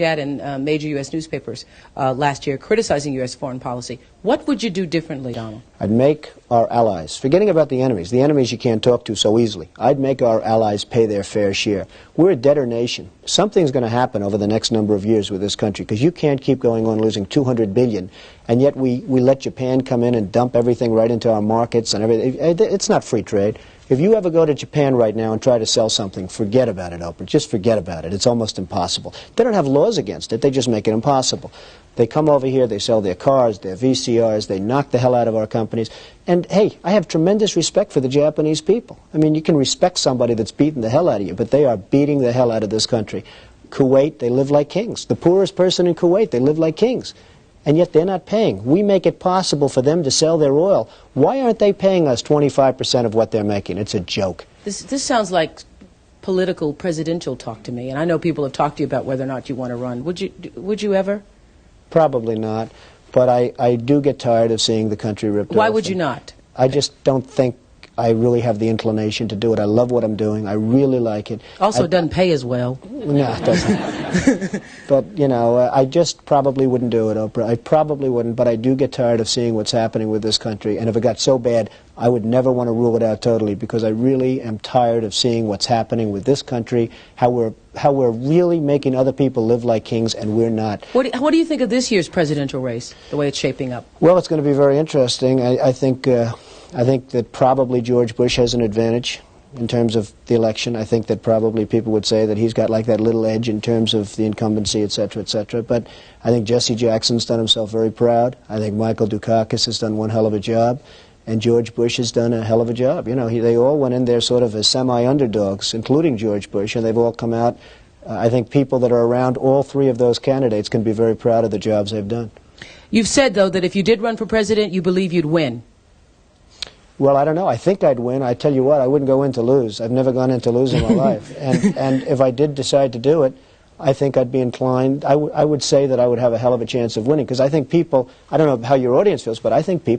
in major U.S. newspapers last year criticizing U.S. foreign policy. What would you do differently, Donald? I'd make our allies, forgetting about the enemies you can't talk to so easily, I'd make our allies pay their fair share. We're a debtor nation. Something's going to happen over the next number of years with this country, because you can't keep going on losing $200 billion, and yet we let Japan come in and dump everything right into our markets and everything. It's not free trade. If you ever go to Japan right now and try to sell something, forget about it, Oprah. Just forget about it. It's almost impossible. They don't have laws against it. They just make it impossible. They come over here, they sell their cars, their VCRs, they knock the hell out of our companies. And, hey, I have tremendous respect for the Japanese people. I mean, you can respect somebody that's beating the hell out of you, but they are beating the hell out of this country. Kuwait, they live like kings. The poorest person in Kuwait, they live like kings. And yet they're not paying. We make it possible for them to sell their oil. Why aren't they paying us 25% of what they're making? It's a joke. This sounds like political presidential talk to me, and I know people have talked to you about whether or not you want to run. Would you ever? Probably not, but I do get tired of seeing the country ripped off. Why would you not? I just don't think I really have the inclination to do it. I love what I'm doing. I really like it. Also, it doesn't pay as well. No, it doesn't. But, you know, I just probably wouldn't do it, Oprah. I probably wouldn't, but I do get tired of seeing what's happening with this country. And if it got so bad, I would never want to rule it out totally, because I really am tired of seeing what's happening with this country, how we're really making other people live like kings, and we're not. What do you think of this year's presidential race, the way it's shaping up? Well, it's going to be very interesting. I think that probably George Bush has an advantage in terms of the election. I think that probably people would say that he's got like that little edge in terms of the incumbency, et cetera, et cetera. But I think Jesse Jackson's done himself very proud. I think Michael Dukakis has done one hell of a job. And George Bush has done a hell of a job. You know, they all went in there sort of as semi-underdogs, including George Bush, and they've all come out. I think people that are around all three of those candidates can be very proud of the jobs they've done. You've said, though, that if you did run for president, you believe you'd win. Well, I don't know. I think I'd win. I tell you what, I wouldn't go in to lose. I've never gone in to lose in my life. And if I did decide to do it, I think I'd be inclined. I would say that I would have a hell of a chance of winning, because I think people, I don't know how your audience feels, but I think people